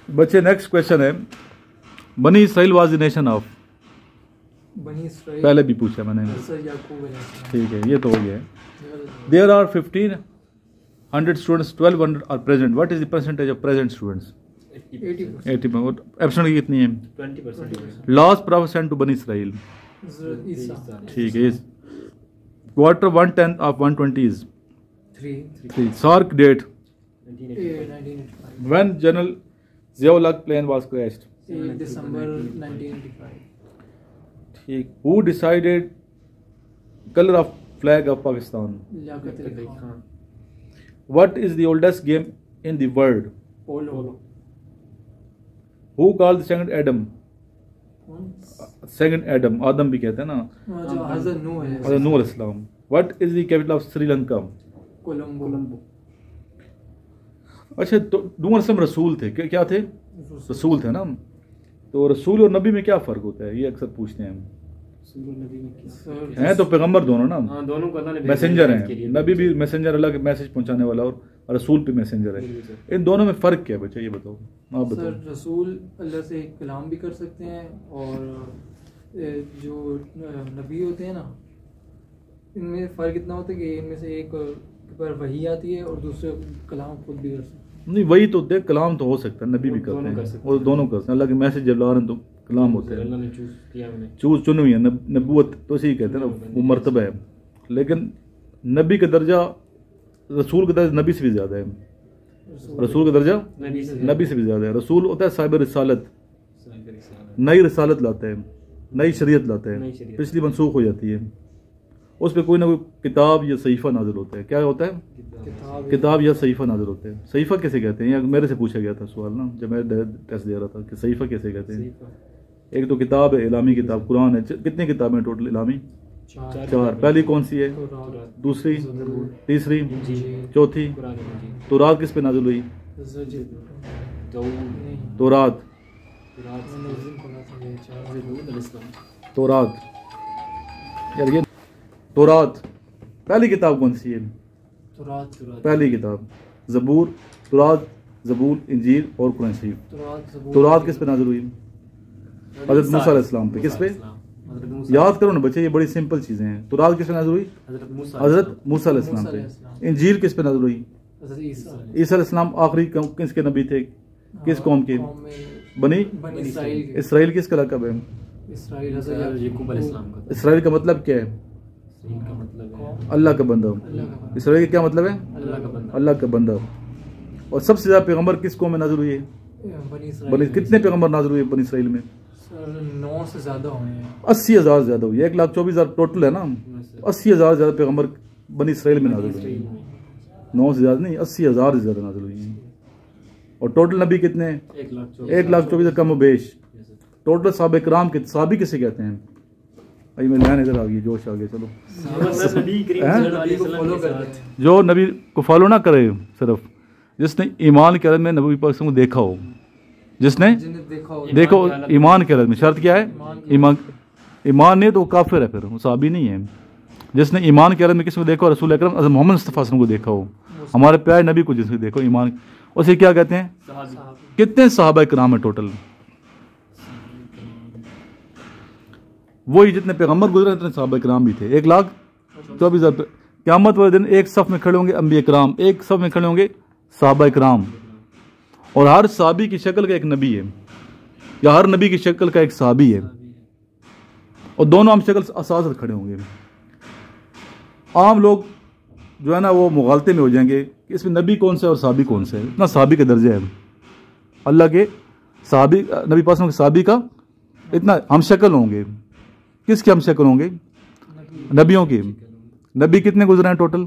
बच्चे next question है, बनी Israel was the nation of. बनी इसराइल पहले भी पूछा मैंने, याकूब अलैहिस्सलाम। ठीक है, ये तो हो गया है। There are 1500 students, 1200 are present, what is the percentage of present students? 80%। Absent की कितनी है? 20%। लास्ट प्रॉफिट सेंट टू बनी इसराइल, ठीक है। Quarter 1/10 of 120 is 3। SAARC date, 1985। When general Zia ul Haq plane was crashed, 1 December 1985। ठीक। Who decided colour of flag of Pakistan? Liaquat Ali Khan. What is the oldest game in the world? Polo. Who called the second Adam? Second Adam, आदम भी कहते हैं ना, जो हज़रत नूह है। हज़रत नूह अलैहिस्सलाम। What is the capital of Sri Lanka? Colombo. अच्छा, तो नूह अलैहिस्सलाम रसूल थे, क्या थे? रसूल थे ना। तो रसूल और नबी में क्या फ़र्क होता है, ये अक्सर पूछते हैं हम। हैं तो पैगंबर दोनों ना, दोनों को अल्लाह ने मैसेंजर हैं। नबी भी मैसेंजर, अल्लाह के मैसेज पहुंचाने वाला, और रसूल भी मैसेंजर है। इन दोनों में फ़र्क क्या है बच्चा, ये बताओ, आप बताओ। सर, रसूल अल्लाह से कलाम भी कर सकते हैं, और जो नबी होते हैं ना, इनमें फ़र्क इतना होता है कि इनमें से एक पर वही आती है और दूसरे कलाम खुद भी कर सकते हैं। नहीं, वही तो देख, कलाम तो हो सकता है, नबी भी करते हैं, और दोनों करते हैं। अल्लाह के मैसेज जब ला रहे हैं तो कलाम होते हैं, अल्लाह ने चूज किया उन्हें, चुनी हुई है। नबूवत तो इसी कहते हैं ना, वो मर्तबा है। लेकिन नबी का दर्जा रसूल का दर्जा नबी से भी ज़्यादा है। रसूल का दर्जा नबी से भी ज़्यादा है। रसूल होता है साहिब रिसालत, नई रिसालत लाता है, नई शरीयत लाता है, पिछली मनसूख हो जाती है। उस पर कोई ना कोई किताब या सहीफ़ा नाजिल होता है। क्या होता है? किताब या सहीफ़ा नाजिल होता है। सहीफ़ा कैसे कहते हैं, या मेरे से पूछा गया था सवाल ना, जब मैं टेस्ट दे रहा था कि सहीफ़ा कैसे कहते हैं। एक तो किताब है, इलामी किताब, कुरान है। कितनी किताबें हैं टोटल इलामी? 4। पहली कौन सी है? दूसरी, तीसरी, चौथी? तौरात किस पे नाजिल हुई? तौरात, तौरात यार, ये तौरात पहली किताब कौन सी है? पहली किताब ज़बूर, तौरात, ज़बूर, इंजील और कुरान शरीफ। तौरात किस पे नाजिल हुई? हज़रत मूसा अलैहिस्सलाम पे। किस पे? याद करो ना बच्चे, ये बड़ी सिंपल चीज़ें हैं। तौरात किस पे नाजिल हुई? हज़रत मूसा अलैहिस्सलाम पे। इंजील किस पे नाजिल हुई? ईसा अलैहिस्सलाम आखिरी किसके नबी थे, किस कौम के? बनी इसराइल। किसका लक़ब है? इसराइल का मतलब क्या है? अल्लाह का बंदा। इसराइल का क्या मतलब है? अल्लाह का बंदा। और सबसे ज़्यादा पैगंबर किस कौम में नाजिल हुई है? कितने पैगंबर नाजिल हुए बनी इसराइल में? 9 से ज़्यादा हुए हैं। 80,000 से ज़्यादा हुई है। 1,24,000 टोटल है ना। 80,000 से ज़्यादा पैगंबर बनी इसराइल में नाजिल हुए हैं। 9 से ज़्यादा नहीं, 80,000 से ज़्यादा नाजिल हुई हैं। और टोटल नबी कितने हैं? 1,24,000 कम बेश। टोटल साहब इकराम के, साहबी किसे कहते हैं? भाई मैं ध्यान इधर आ गई, जोश आ गया। चलो, जो नबी को फॉलो ना करे, सिर्फ जिसने ईमान के रद में नबी पाक को देखा हो, जिसने देखो ईमान के रद में, शर्त क्या है? ईमान नहीं तो काफिर है, फिर वो साहबी नहीं है। जिसने ईमान के रद में किसको देखा हो? रसूल अकरम हज़रत मोहम्मद मुस्तफ़ा को देखा हो, हमारे प्यारे नबी को जिसको देखो ईमान, उसे क्या कहते हैं? कितने सहाबा इकराम है टोटल? वही जितने पैगंबर गुजरे इतने सहाबा इकराम भी थे। 1,24,000। क़यामत वाले दिन एक सफ़ में खड़े होंगे अंबिया इकराम, एक सफ़ में खड़े होंगे सहाबा इकराम, और हर सहाबी की शक्ल का एक नबी है, या हर नबी की शक्ल का एक सहाबी है, और दोनों हम शक्ल असास खड़े होंगे। आम लोग जो है ना वो मुगालते में हो जाएंगे कि इसमें नबी कौन सा है और सहाबी कौन सा है। इतना सहाबी का दर्जा है अल्लाह के सहाबी, नबी पास के सहाबी का इतना हम शक्ल होंगे। किसके हम शक्ल होंगे? नबियों की। नबी कितने गुजरे हैं टोटल?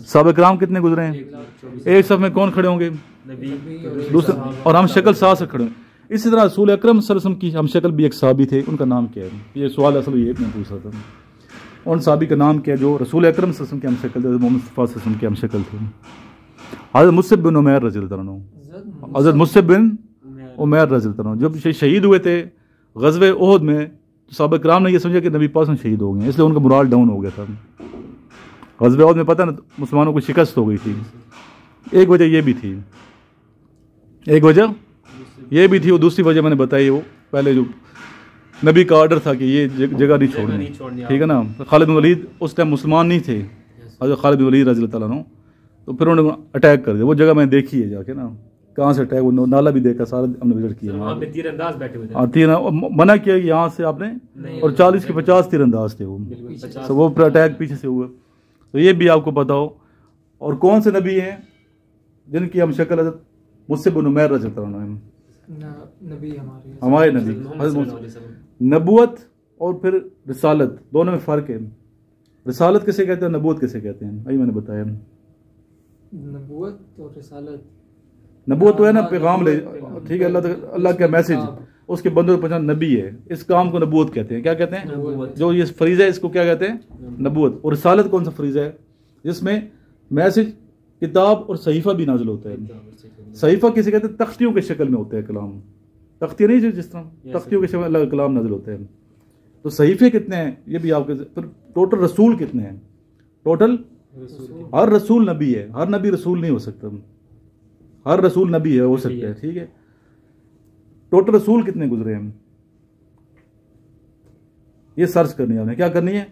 सहाबा इकराम कितने गुजरे हैं? एक सफ़ में कौन खड़े होंगे? दूसरे, और हम शक्ल साथ से खड़े होंगे। इसी तरह रसूल अकरम सल्लल्लाहु अलैहि वसल्लम की हम शक्ल भी एक सहाबी थे, उनका नाम क्या है? ये सवाल असल ये मैं पूछ रहा था। उन सहाबी का नाम क्या है जो रसूल अकरम सल्लल्लाहु अलैहि वसल्लम के हम शक्ल थे, मोहम्मद मुस्तफ़ा सल्लल्लाहु अलैहि वसल्लम के हम शक्ल थे? हज़रत मुसअब बिन उमैर रज़ियल्लाहु अन्हु, हज़रत मुसअब बिन उमैर रज़ियल्लाहु अन्हु जब शहीद हुए थे ग़ज़वे उहद में, सहाबा किराम ने यह समझा कि नबी पास में शहीद हो गए, इसलिए उनका मोराल डाउन हो गया था। ग़ज़वे उहद में पता ना मुसलमानों को शिकस्त हो गई थी। एक वजह यह भी थी, एक वजह ये भी थी, वो दूसरी वजह मैंने बताई, वो पहले जो नबी का ऑर्डर था कि ये जगह नहीं छोड़नी, ठीक है ना। खालिद बिन वलीद उस टाइम मुसलमान नहीं थे, हज़रत खालिद बिन वलीद रज़ी अल्लाह तआला अन्हु, तो फिर उन्होंने अटैक कर दिया। वो जगह मैंने देखी है जाके ना, कहाँ से अटैक, वो नाला भी देखा, सारा हमने विजिट किया। वहाँ पे तीरंदाज बैठे हुए थे। हाँ, तीर मना किया कि यहाँ से आपने, और 40 के 50 तीरंदाज थे वो, तो वो फिर अटैक पीछे से हुआ। तो ये भी आपको पता हो। और कौन से नबी हैं जिनकी हम शक्ल हज़रत मुस्अब बिन उमैर रज़ी अल्लाह अन्हु, नबी हमारे नबी, नबूवत और फिर रिसालत, दोनों में फ़र्क है। रिसालत किसे कहते हैं, नबूवत किसे कहते हैं, अभी मैंने बताया। नबूवत और रिसालत, नबूवत तो है ना पैगाम ले, ठीक है, अल्लाह का मैसेज, उसके बंदों को पहचान नबी है, इस काम को नबूवत कहते हैं। क्या कहते हैं, जो ये फरीज़ा है इसको क्या कहते हैं, नबूवत। और रिसालत कौन सा फरीज़ा है, जिसमें मैसेज, किताब और सहीफ़ा भी नाजिल होता है। सहीफ़ा किसे कहते हैं, तख्तियों के शक्ल में होता है कलाम, तख्तियाँ नहीं, जिस तरह तख्तियों के शक्ल में अल्लाह का कलाम नाजिल होता है। तो सहीफ़े कितने हैं ये भी आपके, फिर टोटल रसूल कितने हैं, टोटल हर रसूल नबी है, हर नबी रसूल नहीं हो सकता, हर रसूल नबी है, हो सकता है, ठीक है। टोटल रसूल कितने गुजरे हैं, ये सर्च करनी है आपने। क्या करनी है,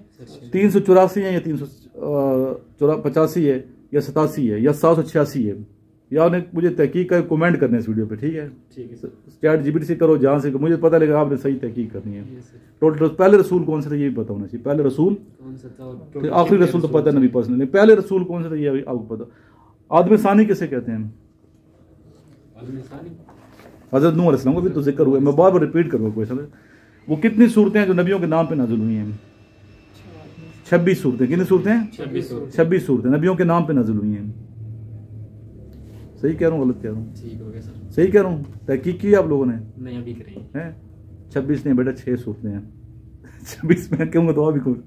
384 है या 385 है या 87 है या 786 है, या आपने मुझे तहकीक कर कमेंट करने इस वीडियो पे, ठीक है। चैट जीपीटी से करो, जहाँ से मुझे पता लगा आपने सही तहकीक करनी है। टोटल पहले रसूल कौन सा था ये भी पता होना चाहिए, पहले रसूल, आखिरी रसूल तो पता नहीं पर्सनली, पहले रसूल कौन सा था ये आपको पता। आदम सानी किसे कहते हैं, हज़रत नूह अलैहिस्सलाम को भी तो जिक्र हुआ है, मैं बार बार रिपीट करूँगा क्वेश्चन। वो कितनी सूरतें हैं जो नबियों के नाम पे नाज़िल हुई हैं, 26 सूरतें। कितनी सूरतें हैं, 26 सूरतें नबियों के नाम पे नाज़िल हुई हैं। सही कह रहा हूँ, गलत कह रहा हूँ, ठीक हो गया सर, सही कह रहा हूँ, तहकीक की आप लोगों ने, नहीं अभी करेंगे हैं 26 नहीं बेटा, 6 सूरतें हैं। 26 में कहूँगा तो अभी कुछ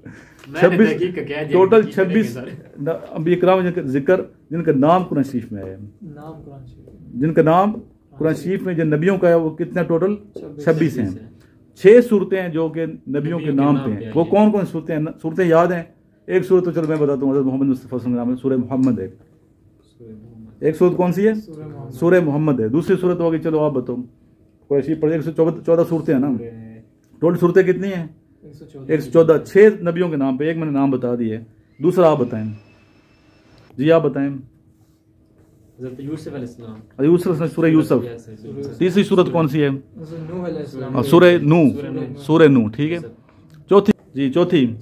26 टोटल 26 अम्बिया किराम जिक्र जिनका नाम कुरान शरीफ में आया, जिनका नाम कुरान शरीफ में जिन नबियों का है वो कितना टोटल 26 हैं। 6 सूरतें हैं जो कि नबियों के नाम पे हैं। वो कौन कौन सूरतें हैं, सूरतें याद हैं। एक सूरत तो चलो मैं बताता हूँ, हज़रत मोहम्मद मुस्तफ़ा सल्लल्लाहु अलैहि वसल्लम, सूरह मोहम्मद है। एक सूरत कौन सी है, सूरह मोहम्मद है। दूसरी सूरत होगी, चलो आप बताओ, कुरान शरीफ पढ़े 114 सूरतें हैं ना, टोटल सूरतें कितनी हैं, 114। 6 नबियों के नाम पे, एक मैंने नाम बता दिए, दूसरा आप बताएं जी, आप बताएं। यूसुफ, सूरह यूसुफ। तीसरी सूरत कौन सी है, सूरह नूह, सूरह नूह, ठीक है। चौथी जी, चौथी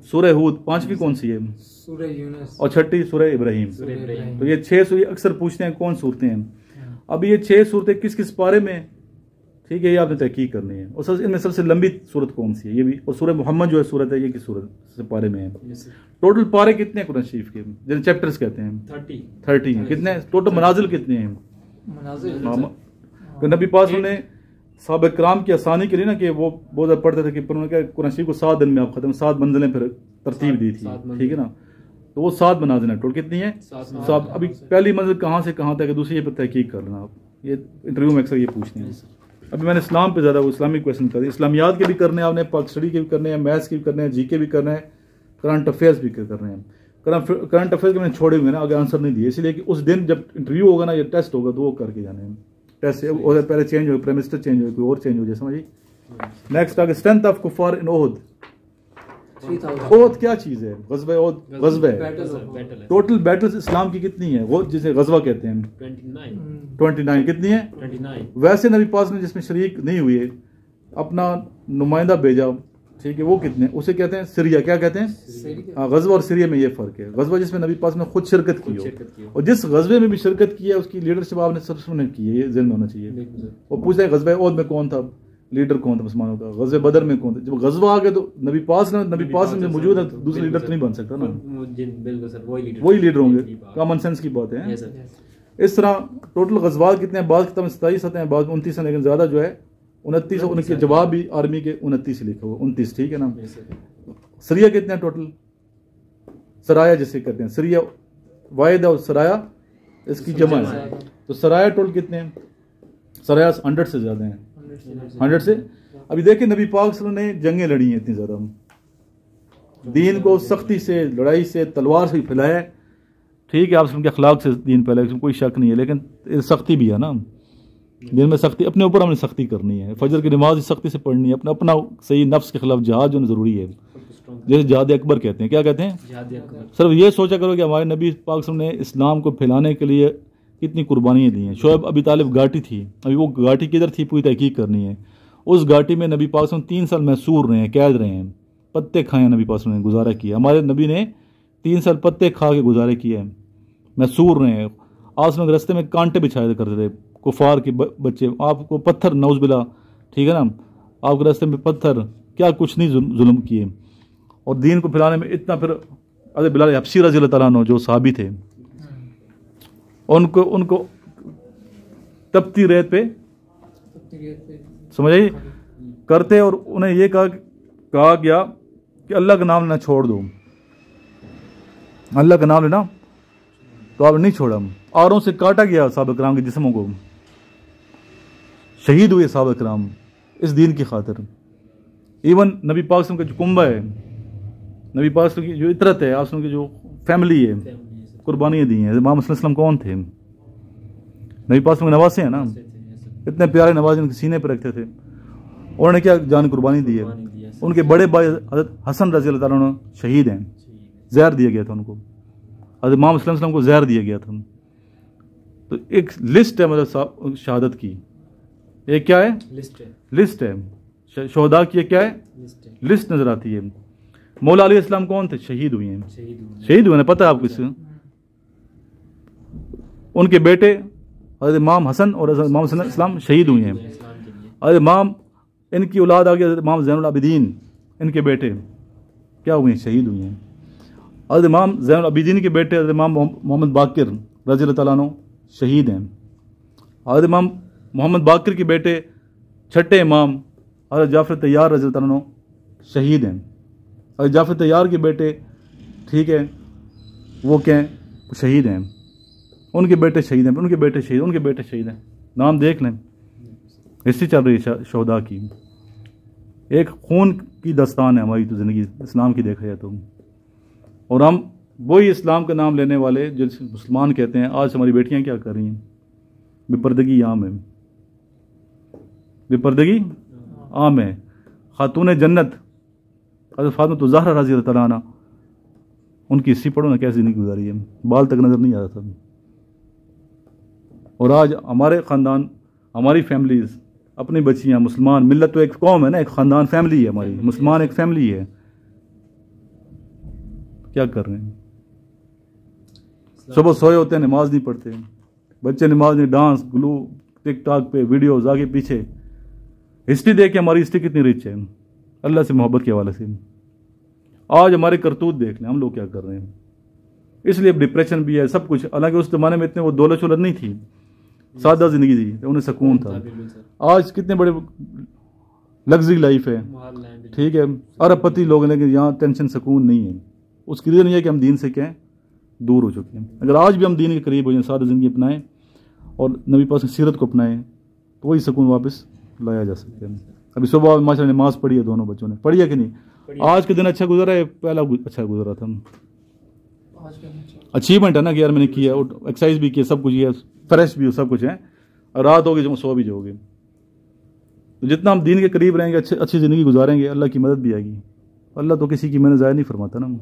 सूरह हूद। पांचवी कौन सी है, सूरह यूनुस। और छठी सूरह इब्राहिम। तो ये 6 सूरत अक्सर पूछते हैं कौन सूरतें हैं। अब ये 6 सूरतें किस किस पारे में, ठीक है, ये आपने तहकीक करनी है। और इनमें सबसे लंबी सूरत कौन सी है ये भी, और सूरह मोहम्मद जो है सूरत है, ये किस सूरत से पारे में है। टोटल पारे कितने हैं कुरान शरीफ के, जिन चैप्टर्स कहते हैं 30 कितने, टोटल मनाजिल कितने हैं। नबी पास ने साहब कराम की आसानी के लिए ना, कि वो बहुत ज़्यादा पढ़ते थे कि उन्होंने क्या कुरान शरीफ को 7 दिन में आप खत्म, 7 मंजिलें फिर तरतीब दी थी, ठीक है ना। तो वो 7 मनाजिल हैं टोटल, कितनी है 7। अभी पहली मंजिल कहाँ से कहाँ तक है, दूसरी पर तहकीक कर लेना आप, ये इंटरव्यू में अक्सर ये पूछते हैं। अभी मैंने इस्लाम पे ज़्यादा वो इस्लामिक क्वेश्चन कर दिए, इस्लामियात के भी करने हैं आपने, पाक स्टडी के भी करने हैं, मैथ्स के भी करने हैं, जीके भी करना है, करंट अफेयर्स भी करने हैं। करंट अफेयर्स के मैंने छोड़े हुए ना, आगे आंसर नहीं दिए, इसलिए कि उस दिन जब इंटरव्यू होगा ना, ये टेस्ट होगा, तो वो करके जाने हैं। टेस्ट पहले चेंज हो, प्रेमिस्टर चेंज हो, कोई और चेंज हो जाए, समझिए। नेक्स्ट आगे, स्ट्रेंथ ऑफ कुफार इन ओहद। ओहद क्या चीज़ है, गज़वा ओहद, गज़वा है। टोटल बैटल्स इस्लाम की कितनी है, वो जिसे गज़वा कहते हैं 29 कितनी है 29। वैसे नबी पास ने जिसमें शरीक नहीं हुए, अपना नुमाइंदा भेजा, ठीक है, वो कितने, उसे कहते हैं सिरिया। क्या कहते हैं, गज़वा और सिरिया में ये फ़र्क है। गज़वा जिसमें नबी पास ने खुद शिरकत की हो, और जिस गज़वे में भी शिरकत की है उसकी लीडरशिप आपने सबसे की है, ये ज़हन में होना चाहिए। वो पूछते हैं गज़वा ओहद में कौन था, लीडर कौन था मुसलमानों का, गज़वे बदर में कौन था। जब गज़वा आ गया तो नबी पास में मौजूद है, दूसरा लीडर तो नहीं बन सकता ना, वही लीडर होंगे, कॉमन सेंस की बात है। इस तरह टोटल गज़वात कितने हैं, बाद किताब में 27 आते हैं, बाद 29 हैं, लेकिन ज़्यादा जो है 29, उनके जवाब भी आर्मी के 29 लिखा हुआ, 29, ठीक है ना। सरिया कितने हैं टोटल, सराया जिसे कहते हैं, सरिया वाहिद और सराया इसकी जमा है, तो सराया टोटल कितने हैं, सराया 100 से ज़्यादा हैं, 100 से। अभी देखिए नबी पाक सल्लल्लाहु अलैहि वसल्लम ने जंगें लड़ी हैं इतनी ज़्यादा, दीन को सख्ती से, लड़ाई से, तलवार से फैलाया, ठीक है, आप उनके अखलाक से दीन फैलाया, इसमें कोई शक नहीं है, लेकिन सख्ती भी है ना, दिन में सख्ती, अपने ऊपर हमने सख्ती करनी है, फजर की नमाज सख्ती से पढ़नी है, अपना अपना सही नफ्स के खिलाफ जिहाद जो ज़रूरी है, जैसे जिहाद अकबर कहते हैं। क्या कहते हैं? सिर्फ ये सोचा करो कि हमारे नबी पाक ने इस्लाम को फैलाने के लिए कितनी कुर्बानियाँ दी हैं। शोएब अबी तालिब घाटी थी, अभी वो घाटी किधर थी पूरी तहकीक करनी है। उस घाटी में नबी पाक 3 साल महसूर रहे हैं, कैद रहे हैं, पत्ते खाए नबी पाक ने गुजारा किया। हमारे नबी ने 3 साल पत्ते खा के गुजारे किए हैं, महसूर रहे हैं। आसमान के रास्ते में कांटे बिछाए करते थे कुफार के बच्चे, आपको पत्थर नौज़बिल्ला, ठीक है ना, आपके रास्ते में पत्थर, क्या कुछ नहीं जुल्म किए। और दीन को फैलाने में इतना, फिर अरे बिलाल हबशी रज़ी अल्लाह तआला अन्हु जो सहाबी थे, उनको तपती रेत पे समझ आई करते, और उन्हें ये कहा गया कि अल्लाह का नाम लेना छोड़ दो, अल्लाह का नाम लेना, तो आप नहीं छोड़ा। आरों से काटा गया साहब कराम के जिस्मों को, शहीद हुए साहब कराम इस दीन की खातिर। इवन नबी पाक का जो कुंबा है, नबी पाक की जो इतरत है, आप की जो फैमिली है, कुर्बानियाँ दी हैं। इमाम वसल्लम कौन थे? नबी पाक के नवासे हैं ना, इतने प्यारे नवाज उनके सीने पर रखते थे। उन्होंने क्या जान कुर्बानी दी है। उनके बड़े भाई हज़रत हसन रज़ी अल्लाह तआला शहीद हैं, जहर दिया गया था उनको, हज़रत इमाम वसल्लम को जहर दिया गया था। तो एक लिस्ट है मतलब शहादत की, एक क्या है? लिस्ट है शहदा की, क्या है? लिस्ट नजर आती है। मौला अली इस्लाम कौन थे? शहीद हुए हैं, शहीद हुए हैं, पता है आपको इससे? उनके बेटे हज़रत इमाम हसन और हज़रत इमाम हुसैन इस्लाम शहीद हुए हैं। हज़रत इमाम, इनकी औलाद आ गई हज़रत इमाम ज़ैनुल आबिदीन, इनके बेटे क्या हुए हैं? शहीद हुए हैं। हज़रत इमाम ज़ैनुल आबिदीन के बेटे हज़रत इमाम मोहम्मद बाकिर रज़ी अल्लाह तआला अन्हु शहीद हैं। हज़रत इमाम मोहम्मद बाकिर के बेटे छठे इमाम हज़रत जाफ़र तैयार रज़ी अल्लाह तआला अन्हु शहीद हैं। हज़रत जाफ़र तैयार के बेटे, ठीक है, वो क्या हैं? शहीद हैं, उनके बेटे शहीद हैं, उनके बेटे शहीद, उनके बेटे शहीद हैं। नाम देख लें, हिस्ट्री चल रही है शहदा की। एक खून की दस्तान है हमारी तो ज़िंदगी इस्लाम की देखा जाए तो। और हम वही इस्लाम का नाम लेने वाले जो मुसलमान कहते हैं, आज हमारी बेटियां क्या कर रही हैं? बेपर्दगी आम है, बेपर्दगी आम है। खातून जन्नत हज़रत फातिमा ज़हरा रज़ी अल्लाह तआला अन्हा, उनकी हिस्ट्री पढ़ो ना, कैसी ज़िंदगी गुजारी है, बाल तक नज़र नहीं आ रहा था। और आज हमारे ख़ानदान, हमारी फैमिलीज़, अपनी बच्चियाँ, मुसलमान मिल्लत तो एक कौम है ना, एक ख़ानदान फैमिली है हमारी, मुसलमान एक फैमिली है, क्या कर रहे हैं? सुबह सोए होते हैं, नमाज नहीं पढ़ते, बच्चे नमाज नहीं, डांस ग्लू टिकटॉक पे वीडियोज़ आगे पीछे। हिस्ट्री देख के हमारी हिस्ट्री कितनी रिच है अल्लाह से मोहब्बत के हवाले से। आज हमारे करतूत देख लें, हम लोग क्या कर रहे हैं। इसलिए डिप्रेशन भी है, सब कुछ। हालांकि उस ज़माने में इतने वो दौलत शौलत नहीं थी, सादा ज़िंदगी थी, उन्हें सुकून था। आज कितने बड़े लग्जरी लाइफ है, ठीक है, अरबपति लोग, लेकिन यहाँ टेंशन सुकून नहीं है। उसकी रीज़न ये है कि हम दीन से क्या है, दूर हो चुके हैं। अगर आज भी हम दीन के करीब हो जाए, सादा ज़िंदगी अपनाएं और नबी पाक की सीरत को अपनाएं, तो वही सुकून वापस लाया जा सकता है। अभी सुबह माशाल्लाह नमाज पढ़ी है, दोनों बच्चों ने पढ़ी है कि नहीं? आज के दिन अच्छा गुजरा है, पहला अच्छा गुजरा था? अचीवमेंट है ना कि यार मैंने किया, और एक्सरसाइज भी किया, सब कुछ किया, फ्रेश भी हो, सब कुछ है, और रात होगी जो सो भी जाओगे। तो जितना हम दीन के करीब रहेंगे, अच्छी ज़िंदगी गुजारेंगे, अल्लाह की मदद भी आएगी। अल्लाह तो किसी की मेहनत ज़ाया नहीं फरमाता ना।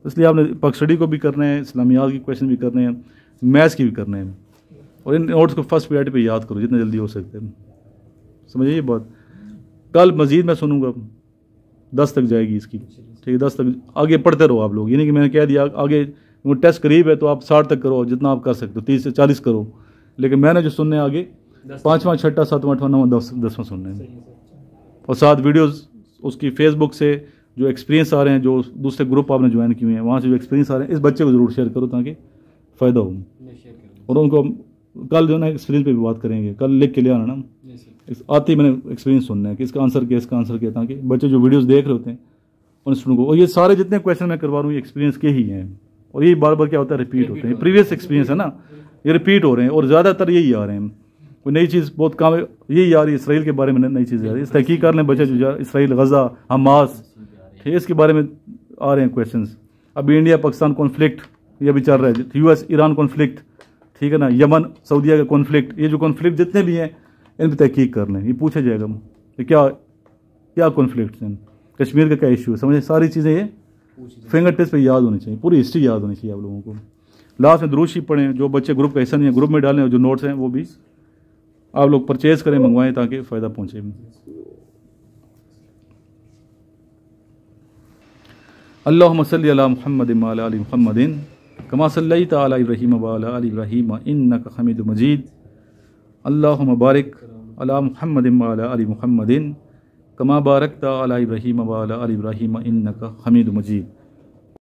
इसलिए आपने पक स्टडी को भी करना है, इस्लामियात की क्वेश्चन भी करने हैं, मैथ्स की भी करने हैं, और इन नोट्स को फर्स्ट पीरियड पे याद करो जितना जल्दी हो सकते हैं। समझिए ये बात। कल मज़ीद मैं सुनूंगा, 10 तक जाएगी इसकी, ठीक है, 10 तक आगे पढ़ते रहो आप लोग। यानी कि मैंने कह दिया आगे वो टेस्ट करीब है तो आप 60 तक करो, जितना आप कर सकते हो, 30 से 40 करो। लेकिन मैंने जो सुनने आगे 5वां 6वां 7वां 8वां 9वां 10वां सुनने हैं, और साथ वीडियोस उसकी फेसबुक से जो एक्सपीरियंस आ रहे हैं, जो दूसरे ग्रुप आपने ज्वाइन किए हैं, वहाँ से जो एक्सपीरियंस आ रहे हैं, इस बच्चे को ज़रूर शेयर करो ताकि फ़ायदा हो। और उनको कल जो है ना एक्सपीरियंस पे भी बात करेंगे, कल लिख के ले आना ना, आते ही मैंने एक्सपीरियंस सुनना है कि इसका आंसर क्या, इसका आंसर क्या, ताकि बच्चे जो वीडियोस देख रहे होते हैं उन स्टूडेंट को। और ये सारे जितने क्वेश्चन मैं करवा रहा हूँ ये एक्सपीरियंस के ही हैं, और यही बार बार क्या होता है, रिपीट होते हैं। प्रीवियस एक्सपीरियंस है ना, ये रिपीट हो रहे हैं, और ज़्यादातर यही आ रहे हैं। कोई नई चीज़ बहुत काम यही आ रही है, इसराइल के बारे में नई चीज़ आ रही है, इस तहकीक कर लें बच्चे जो इसराइल, गज़ा, हमास, ठीक है, इसके बारे में आ रहे हैं क्वेश्चंस। अभी इंडिया पाकिस्तान कॉन्फ्लिक्ट ये भी चल रहा है, US ईरान कॉन्फ्लिक्ट, ठीक है ना, यमन सऊदीया का कॉन्फ्लिक्ट, ये जो कॉन्फ्लिक्ट जितने भी हैं इन पर तहकीक कर लें, ये पूछा जाएगा कि क्या क्या कॉन्फ्लिक्ट हैं, कश्मीर का क्या इशू है, समझे। सारी चीज़ें ये फिंगर टिप्स पे याद होनी चाहिए, पूरी हिस्ट्री याद होनी चाहिए आप लोगों को। लास्ट में दुरूद शरीफ पढ़ें, जो बच्चे ग्रुप का हिस्सा नहीं है ग्रुप में डालें, और जो नोट्स हैं वो भी आप लोग परचेज़ करें, मंगवाएं, ताकि फ़ायदा पहुँचे। अल्लाहुम्मा सल्लि अला मुहम्मद व अला आलि मुहम्मदिन कमा सल्लैता अला इब्राहीम व अला आलि इब्राहीम इन्नका हमीदुम मजीद। अल्लाहुम्मा बारिक अला मुहम्मद व अला आलि मुहम्मदिन कमा बारकता अला इब्राहीम व अला आलि इब्राहीम इन्नका हमीदुम मजीद।